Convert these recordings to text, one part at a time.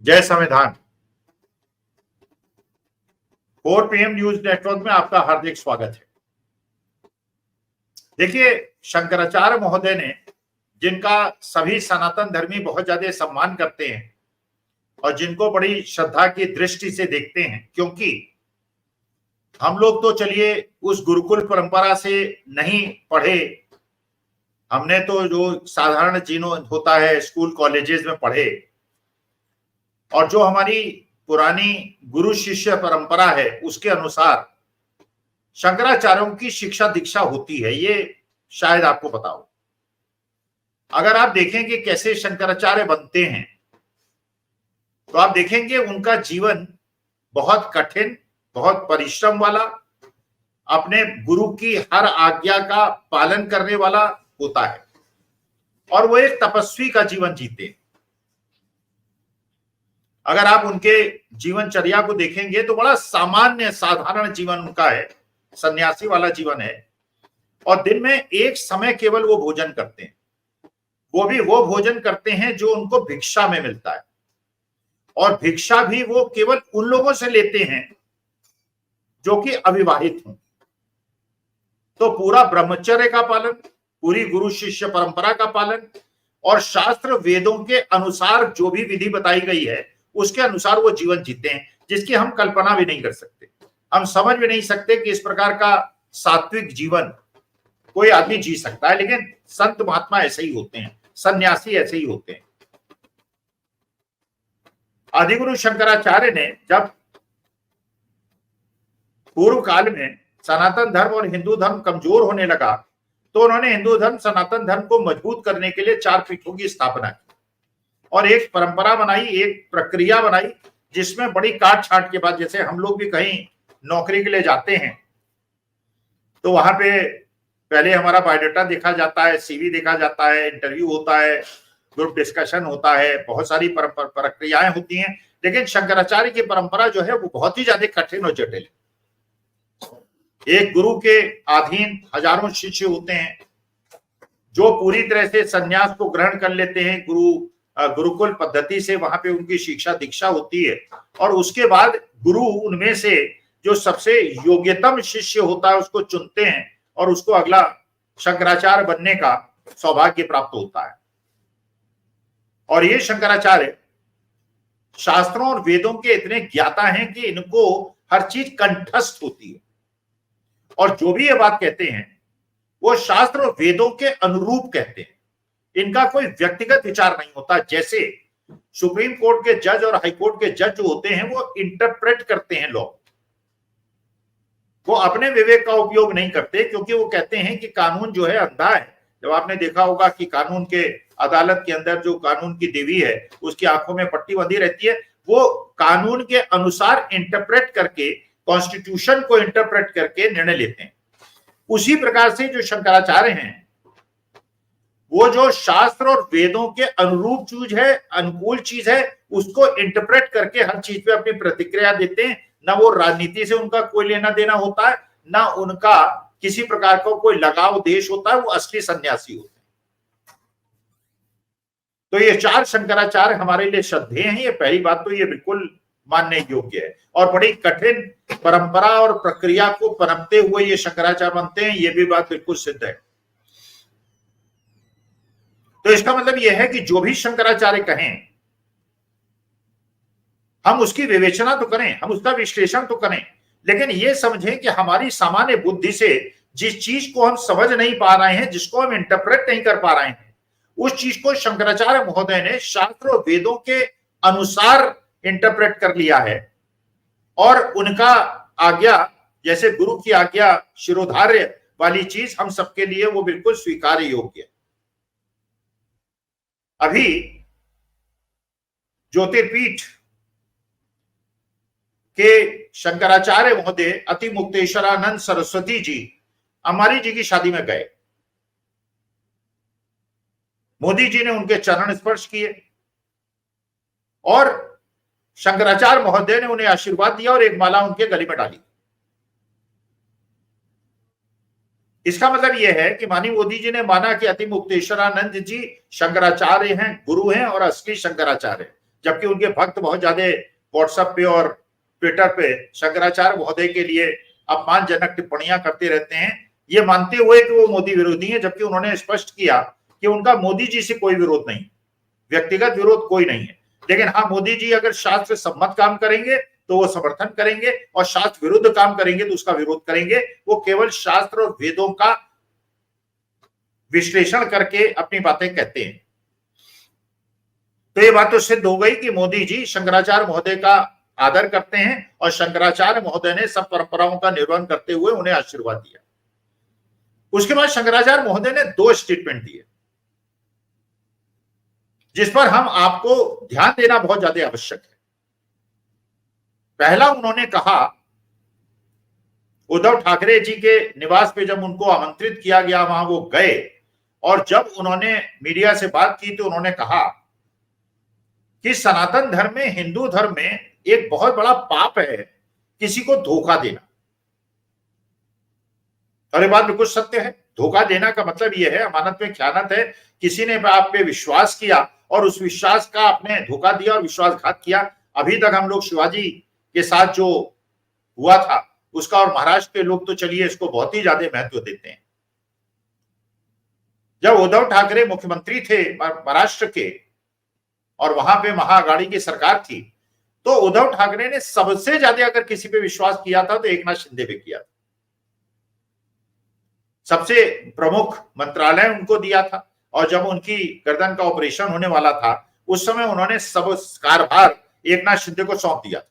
जय संविधान। 4 PM news network में आपका हार्दिक स्वागत है। देखिए, शंकराचार्य महोदय ने, जिनका सभी सनातन धर्मी बहुत ज्यादा सम्मान करते हैं और जिनको बड़ी श्रद्धा की दृष्टि से देखते हैं, क्योंकि हम लोग तो चलिए उस गुरुकुल परंपरा से नहीं पढ़े, हमने तो जो साधारण जीवन होता है स्कूल कॉलेजेस में पढ़े, और जो हमारी पुरानी गुरु शिष्य परंपरा है उसके अनुसार शंकराचार्यों की शिक्षा दीक्षा होती है। ये शायद आपको पता हो। अगर आप देखेंगे कैसे शंकराचार्य बनते हैं तो आप देखेंगे उनका जीवन बहुत कठिन, बहुत परिश्रम वाला, अपने गुरु की हर आज्ञा का पालन करने वाला होता है और वो एक तपस्वी का जीवन जीते हैं। अगर आप उनके जीवनचर्या को देखेंगे तो बड़ा सामान्य साधारण जीवन उनका है, सन्यासी वाला जीवन है, और दिन में एक समय केवल वो भोजन करते हैं। वो भी वो भोजन करते हैं जो उनको भिक्षा में मिलता है, और भिक्षा भी वो केवल उन लोगों से लेते हैं जो कि अविवाहित हों। तो पूरा ब्रह्मचर्य का पालन, पूरी गुरु शिष्य परंपरा का पालन और शास्त्र वेदों के अनुसार जो भी विधि बताई गई है उसके अनुसार वो जीवन जीते हैं, जिसकी हम कल्पना भी नहीं कर सकते। हम समझ भी नहीं सकते कि इस प्रकार का सात्विक जीवन कोई आदमी जी सकता है, लेकिन संत महात्मा ऐसे ही होते हैं, सन्यासी ऐसे ही होते हैं। आदिगुरु शंकराचार्य ने जब पूर्व काल में सनातन धर्म और हिंदू धर्म कमजोर होने लगा तो उन्होंने हिंदू धर्म सनातन धर्म को मजबूत करने के लिए 4 पीठों की स्थापना की और एक परंपरा बनाई, एक प्रक्रिया बनाई, जिसमें बड़ी काट छाट के बाद, जैसे हम लोग भी कहीं नौकरी के लिए जाते हैं तो वहां पे पहले हमारा बायोडाटा देखा जाता है, सीवी देखा जाता है, इंटरव्यू होता है, ग्रुप डिस्कशन होता है, बहुत सारी प्रक्रियाएं होती हैं। लेकिन शंकराचार्य की परंपरा जो है वो बहुत ही ज्यादा कठिन और जटिल है। एक गुरु के अधीन हजारों शिष्य होते हैं जो पूरी तरह से संन्यास को ग्रहण कर लेते हैं। गुरुकुल पद्धति से वहां पे उनकी शिक्षा दीक्षा होती है और उसके बाद गुरु उनमें से जो सबसे योग्यतम शिष्य होता है उसको चुनते हैं और उसको अगला शंकराचार्य बनने का सौभाग्य प्राप्त होता है। और ये शंकराचार्य शास्त्रों और वेदों के इतने ज्ञाता हैं कि इनको हर चीज कंठस्थ होती है, और जो भी ये बात कहते हैं वो शास्त्र और वेदों के अनुरूप कहते हैं। इनका कोई व्यक्तिगत विचार नहीं होता। जैसे सुप्रीम कोर्ट के जज और हाई कोर्ट के जज जो होते हैं वो इंटरप्रेट करते हैं लॉ, वो अपने विवेक का उपयोग नहीं करते, क्योंकि वो कहते हैं कि कानून जो है अंधा है। जब आपने देखा होगा कि कानून के अदालत के अंदर जो कानून की देवी है उसकी आंखों में पट्टी बंधी रहती है, वो कानून के अनुसार इंटरप्रेट करके, कॉन्स्टिट्यूशन को इंटरप्रेट करके निर्णय लेते हैं। उसी प्रकार से जो शंकराचार्य हैं वो जो शास्त्र और वेदों के अनुरूप चीज है, अनुकूल चीज है, उसको इंटरप्रेट करके हर चीज पे अपनी प्रतिक्रिया देते हैं। ना वो राजनीति से उनका कोई लेना देना होता है, ना उनका किसी प्रकार का कोई लगाव देश होता है। वो असली सन्यासी होते हैं। तो ये 4 शंकराचार्य हमारे लिए श्रद्धेय हैं। ये पहली बात तो ये बिल्कुल मानने योग्य है, और बड़ी कठिन परंपरा और प्रक्रिया को पनपते हुए ये शंकराचार्य बनते हैं, ये भी बात बिल्कुल सिद्ध है। तो इसका मतलब यह है कि जो भी शंकराचार्य कहें हम उसकी विवेचना तो करें, हम उसका विश्लेषण तो करें, लेकिन यह समझें कि हमारी सामान्य बुद्धि से जिस चीज को हम समझ नहीं पा रहे हैं, जिसको हम इंटरप्रेट नहीं कर पा रहे हैं, उस चीज को शंकराचार्य महोदय ने शास्त्र और वेदों के अनुसार इंटरप्रेट कर लिया है, और उनका आज्ञा, जैसे गुरु की आज्ञा शिरोधार्य वाली चीज हम सबके लिए वो बिल्कुल स्वीकार्य योग्य है। अभी ज्योतिर्पीठ के शंकराचार्य महोदय अति मुक्तेश्वरानंद सरस्वती जी अम्बानी जी की शादी में गए। मोदी जी ने उनके चरण स्पर्श किए और शंकराचार्य महोदय ने उन्हें आशीर्वाद दिया और एक माला उनके गले में डाली। इसका मतलब यह है कि माननीय मोदी जी ने माना कि अति मुक्तेश्वरानंद जी शंकराचार्य हैं, गुरु हैं और असली शंकराचार्य हैं। जबकि उनके भक्त बहुत ज्यादा व्हाट्सएप पे और ट्विटर पे शंकराचार्य महोदय के लिए अपमानजनक टिप्पणियां करते रहते हैं, ये मानते हुए कि वो मोदी विरोधी है, जबकि उन्होंने स्पष्ट किया कि उनका मोदी जी से कोई विरोध नहीं, व्यक्तिगत विरोध कोई नहीं है। लेकिन हाँ, मोदी जी अगर शास्त्र सम्मत काम करेंगे तो वो समर्थन करेंगे, और शास्त्र विरुद्ध काम करेंगे तो उसका विरोध करेंगे। वो केवल शास्त्र और वेदों का विश्लेषण करके अपनी बातें कहते हैं। तो ये बात तो सिद्ध हो गई कि मोदी जी शंकराचार्य महोदय का आदर करते हैं, और शंकराचार्य महोदय ने सब परंपराओं का निर्वहन करते हुए उन्हें आशीर्वाद दिया। उसके बाद शंकराचार्य महोदय ने 2 स्टेटमेंट दिए जिस पर हम आपको ध्यान देना बहुत ज्यादा आवश्यक है। पहला, उन्होंने कहा, उद्धव ठाकरे जी के निवास पे जब उनको आमंत्रित किया गया, वहां वो गए, और जब उन्होंने मीडिया से बात की तो उन्होंने कहा कि सनातन धर्म में, हिंदू धर्म में एक बहुत बड़ा पाप है किसी को धोखा देना। और ये बात बिल्कुल सत्य है। धोखा देना का मतलब यह है, अमानत में खयानत है। किसी ने आप पे विश्वास किया और उस विश्वास का आपने धोखा दिया और विश्वासघात किया। अभी तक हम लोग शिवाजी के साथ जो हुआ था उसका, और महाराष्ट्र के लोग तो चलिए इसको बहुत ही ज्यादा महत्व देते हैं। जब उद्धव ठाकरे मुख्यमंत्री थे महाराष्ट्र के और वहां पे महाआघाड़ी की सरकार थी, तो उद्धव ठाकरे ने सबसे ज्यादा अगर किसी पे विश्वास किया था तो एकनाथ शिंदे पे किया था। सबसे प्रमुख मंत्रालय उनको दिया था, और जब उनकी गर्दन का ऑपरेशन होने वाला था उस समय उन्होंने सब कारभार एकनाथ शिंदे को सौंप दिया था।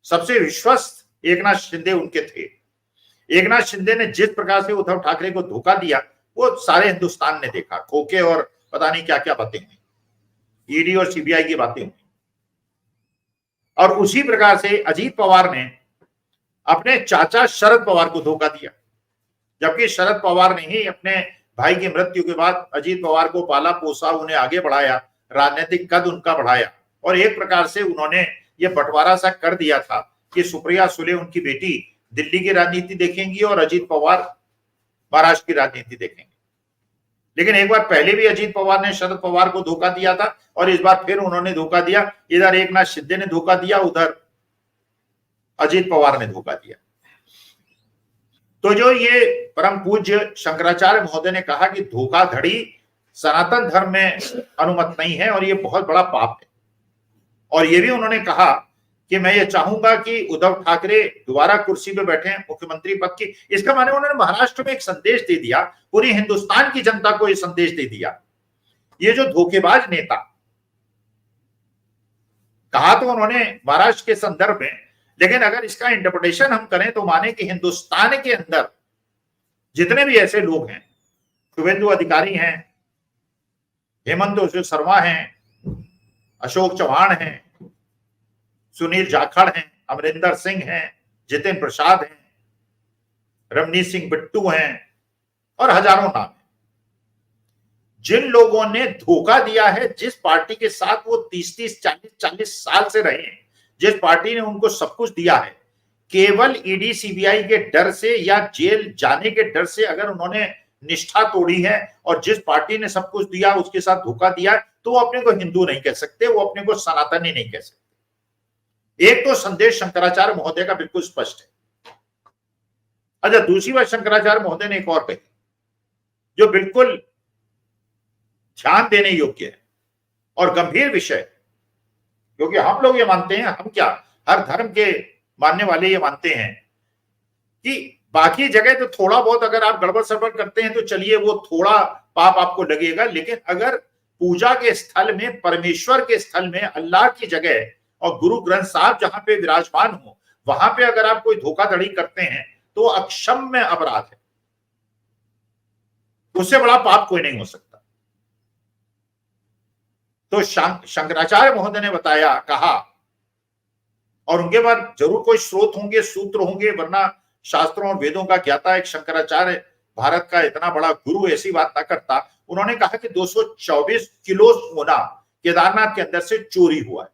सबसे विश्वस्त एकनाथ शिंदे उनके थे। एकनाथ शिंदे ने जिस प्रकार से उद्धव ठाकरे को धोखा दिया वो सारे हिंदुस्तान ने देखा। खोखे और पता नहीं क्या क्या बातें हुई, ईडी और सीबीआई की बातें हुई। और उसी प्रकार से अजीत पवार ने अपने चाचा शरद पवार को धोखा दिया, जबकि शरद पवार ने ही अपने भाई की मृत्यु के बाद अजीत पवार को पाला पोसा, उन्हें आगे बढ़ाया, राजनीतिक कद उनका बढ़ाया, और एक प्रकार से उन्होंने ये बंटवारा सा कर दिया था कि सुप्रिया सुले उनकी बेटी दिल्ली की राजनीति देखेंगी और अजीत पवार महाराष्ट्र की राजनीति देखेंगे। लेकिन एक बार पहले भी अजीत पवार ने शरद पवार को धोखा दिया था, और इस बार फिर उन्होंने धोखा दिया। इधर एकनाथ शिंदे ने धोखा दिया, उधर अजीत पवार ने धोखा दिया। तो जो ये परम पूज्य शंकराचार्य महोदय ने कहा कि धोखाधड़ी सनातन धर्म में अनुमत नहीं है और ये बहुत बड़ा पाप है, और ये भी उन्होंने कहा कि मैं ये चाहूंगा कि उद्धव ठाकरे दोबारा कुर्सी पे बैठे मुख्यमंत्री पद की। इसका माने उन्होंने महाराष्ट्र में एक संदेश दे दिया, पूरी हिंदुस्तान की जनता को ये संदेश दे दिया, ये जो धोखेबाज नेता, कहा तो उन्होंने महाराष्ट्र के संदर्भ में, लेकिन अगर इसका इंटरप्रिटेशन हम करें तो माने कि हिंदुस्तान के अंदर जितने भी ऐसे लोग हैं, शुभेंदु अधिकारी हैं, हेमंत शर्मा हैं, अशोक चौहान हैं, सुनील जाखड़ हैं, अमरिंदर सिंह हैं, जितेंद्र प्रसाद हैं, रमनीत सिंह बिट्टू हैं, और हजारों नाम हैं, जिन लोगों ने धोखा दिया है, जिस पार्टी के साथ वो 30-30, 40-40 साल से रहे हैं, जिस पार्टी ने उनको सब कुछ दिया है, केवल ईडी सीबीआई के डर से या जेल जाने के डर से अगर उन्होंने निष्ठा तोड़ी है और जिस पार्टी ने सब कुछ दिया उसके साथ धोखा दिया, तो वो अपने को हिंदू नहीं कह सकते, वो अपने को सनातनी नहीं कह सकते। एक तो संदेश शंकराचार्य महोदय का बिल्कुल स्पष्ट है। अच्छा, दूसरी बात शंकराचार्य महोदय ने एक और कही जो बिल्कुल ध्यान देने योग्य है और गंभीर विषय है, क्योंकि हम लोग ये मानते हैं, हम क्या, हर धर्म के मानने वाले ये मानते हैं कि बाकी जगह तो थोड़ा बहुत अगर आप गड़बड़ सड़बड़ करते हैं तो चलिए वो थोड़ा पाप आपको लगेगा, लेकिन अगर पूजा के स्थल में, परमेश्वर के स्थल में, अल्लाह की जगह और गुरु ग्रंथ साहब जहां पे विराजमान हो, वहां पे अगर आप कोई धोखाधड़ी करते हैं तो अक्षम्य अपराध है, उससे बड़ा पाप कोई नहीं हो सकता। तो शंकराचार्य महोदय ने बताया, कहा, और उनके बाद जरूर कोई स्रोत होंगे, सूत्र होंगे, वरना शास्त्रों और वेदों का ज्ञाता एक शंकराचार्य भारत का इतना बड़ा गुरु ऐसी बात ना करता। उन्होंने कहा कि 224 किलो सोना केदारनाथ के अंदर से चोरी हुआ है।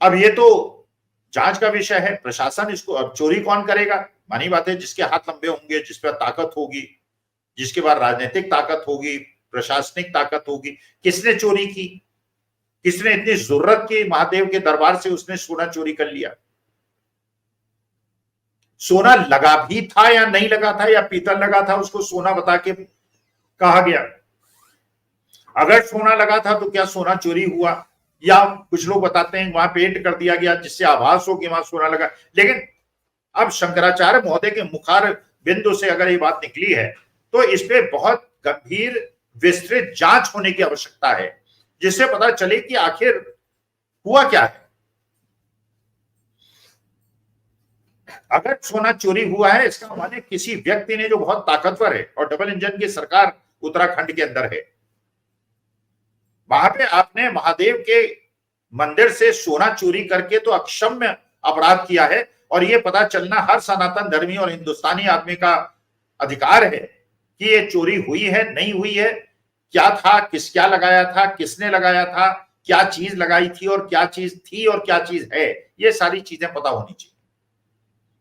अब ये तो जांच का विषय है, प्रशासन इसको, अब चोरी कौन करेगा? मानी बात है, जिसके हाथ लंबे होंगे, जिस पर ताकत होगी, जिसके बाद राजनीतिक ताकत होगी, प्रशासनिक ताकत होगी। किसने चोरी की, किसने इतनी जरूरत की महादेव के दरबार से उसने सोना चोरी कर लिया? सोना लगा भी था या नहीं लगा था, या पीतल लगा था उसको सोना बता के कहा गया? अगर सोना लगा था तो क्या सोना चोरी हुआ? या कुछ लोग बताते हैं वहां पेंट कर दिया गया जिससे आभास हो कि वहां सोना लगा। लेकिन अब शंकराचार्य महोदय के मुखार बिंदु से अगर ये बात निकली है तो इस पे बहुत गंभीर विस्तृत जांच होने की आवश्यकता है, जिससे पता चले कि आखिर हुआ क्या है। अगर सोना चोरी हुआ है इसका माने किसी व्यक्ति ने जो बहुत ताकतवर है और डबल इंजन की सरकार उत्तराखंड के अंदर है, वहां पे आपने महादेव के मंदिर से सोना चोरी करके तो अक्षम्य अपराध किया है। और ये पता चलना हर सनातन धर्मी और हिंदुस्तानी आदमी का अधिकार है कि ये चोरी हुई है नहीं हुई है, क्या था, क्या लगाया था, किसने लगाया था, क्या चीज लगाई थी और क्या चीज थी और क्या चीज है, ये सारी चीजें पता होनी चाहिए।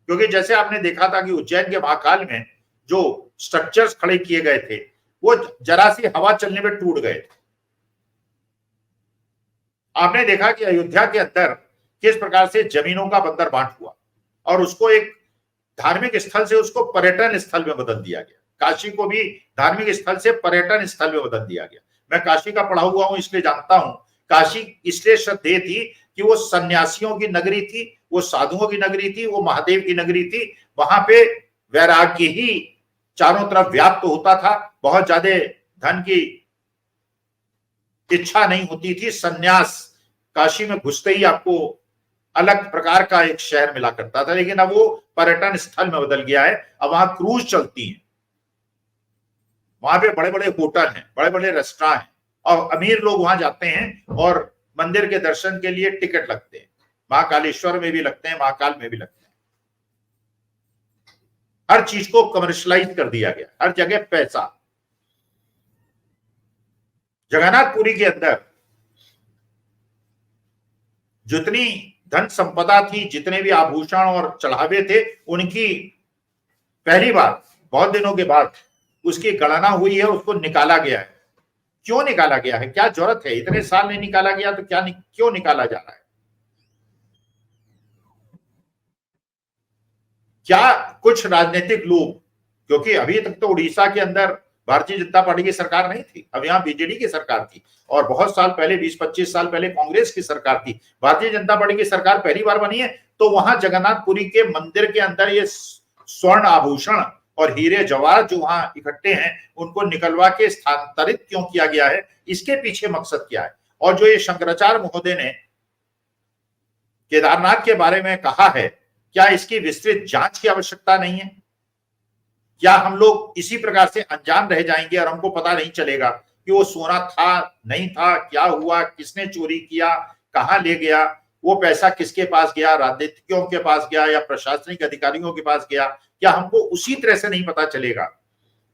क्योंकि जैसे आपने देखा था कि उज्जैन के महाकाल में जो स्ट्रक्चर्स खड़े किए गए थे वो जरा सी हवा चलने में टूट गए थे। आपने देखा कि अयोध्या के अंदर किस प्रकार से जमीनों का बंदर बांट हुआ और उसको एक धार्मिक स्थल से उसको पर्यटन स्थल में बदल दिया गया। काशी को भी धार्मिक स्थल से पर्यटन स्थल में बदल दिया गया। मैं काशी का पढ़ा हुआ हूं इसलिए जानता हूं, काशी इसलिए श्रद्धेय थी कि वो सन्यासियों की नगरी थी, वो साधुओं की नगरी थी, वो महादेव की नगरी थी। वहां पे वैराग्य ही चारों तरफ व्याप्त होता था, बहुत ज्यादा धन की इच्छा नहीं होती थी। सन्यास काशी में घुसते ही आपको अलग प्रकार का एक शहर मिला करता था। लेकिन अब वो पर्यटन स्थल में बदल गया है। अब वहां क्रूज चलती है, वहां पे बड़े बड़े होटल हैं, बड़े बड़े रेस्टोरेंट हैं और अमीर लोग वहां जाते हैं और मंदिर के दर्शन के लिए टिकट लगते हैं। महाकालेश्वर में भी लगते हैं, महाकाल में भी लगते हैं। हर चीज को कमर्शलाइज कर दिया गया, हर जगह पैसा। जगन्नाथपुरी के अंदर जितनी धन संपदा थी, जितने भी आभूषण और चढ़ावे थे, उनकी पहली बार बहुत दिनों के बाद उसकी गणना हुई है, उसको निकाला गया है। क्यों निकाला गया है, क्या जरूरत है? इतने साल नहीं निकाला गया तो क्यों निकाला जा रहा है? क्या कुछ राजनीतिक लोग, क्योंकि अभी तक तो उड़ीसा के अंदर भारतीय जनता पार्टी की सरकार नहीं थी, अब यहाँ बीजेडी की सरकार थी और बहुत साल पहले 20-25 साल पहले कांग्रेस की सरकार थी। भारतीय जनता पार्टी की सरकार पहली बार बनी है तो वहां जगन्नाथपुरी के मंदिर के अंदर ये स्वर्ण आभूषण और हीरे जवाहर जो वहां इकट्ठे हैं उनको निकलवा के स्थानांतरित क्यों किया गया है, इसके पीछे मकसद क्या है? और जो ये शंकराचार्य महोदय ने केदारनाथ के बारे में कहा है, क्या इसकी विस्तृत जांच की आवश्यकता नहीं है? क्या हम लोग इसी प्रकार से अनजान रह जाएंगे और हमको पता नहीं चलेगा कि वो सोना था नहीं था, क्या हुआ, किसने चोरी किया, कहां ले गया, वो पैसा किसके पास गया, राजनीतिज्ञों के पास गया या प्रशासनिक अधिकारियों के पास गया? क्या हमको उसी तरह से नहीं पता चलेगा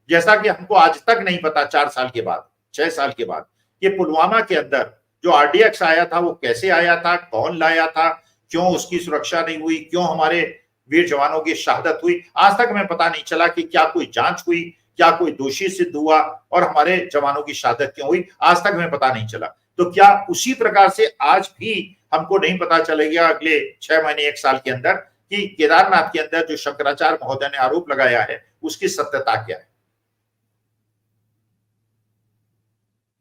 जैसा कि हमको आज तक नहीं पता 4 साल के बाद, 6 साल के बाद, कि पुलवामा के अंदर जो RDX आया था वो कैसे आया था, कौन लाया था, क्यों उसकी सुरक्षा नहीं हुई, क्यों हमारे वीर जवानों की शहादत हुई? आज तक हमें पता नहीं चला कि क्या कोई जांच हुई, क्या कोई दोषी सिद्ध हुआ और हमारे जवानों की शहादत क्यों हुई, आज तक हमें पता नहीं चला। तो क्या उसी प्रकार से आज भी हमको नहीं पता चलेगा अगले 6 महीने 1 साल के अंदर कि केदारनाथ के अंदर जो शंकराचार्य महोदय ने आरोप लगाया है उसकी सत्यता क्या है?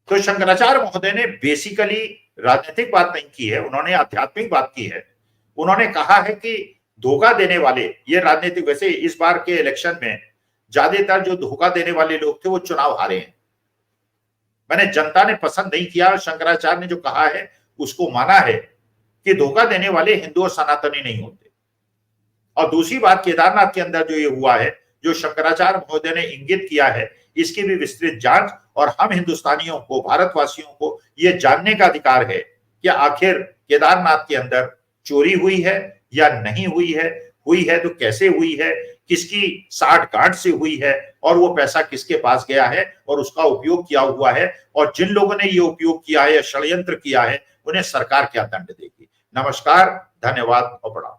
तो शंकराचार्य महोदय ने बेसिकली राजनीतिक बात नहीं की है, उन्होंने आध्यात्मिक बात की है। उन्होंने कहा है कि धोखा देने वाले ये राजनीतिक, वैसे इस बार के इलेक्शन में ज्यादातर जो धोखा देने वाले लोग थे वो चुनाव हारे हैं। मैंने जनता ने पसंद नहीं किया, शंकराचार्य ने जो कहा है उसको माना है कि धोखा देने वाले हिंदू और सनातनी नहीं होते। और दूसरी बात, केदारनाथ के अंदर जो ये हुआ है, जो शंकराचार्य महोदय ने इंगित किया है, इसकी भी विस्तृत जांच और हम हिंदुस्तानियों को, भारतवासियों को ये जानने का अधिकार है कि आखिर केदारनाथ के अंदर चोरी हुई है या नहीं हुई है तो कैसे हुई है, किसकी साठ-गांठ से हुई है और वो पैसा किसके पास गया है और उसका उपयोग किया हुआ है, और जिन लोगों ने ये उपयोग किया है या षड्यंत्र किया है उन्हें सरकार क्या दंड देगी। नमस्कार, धन्यवाद और प्रणाम।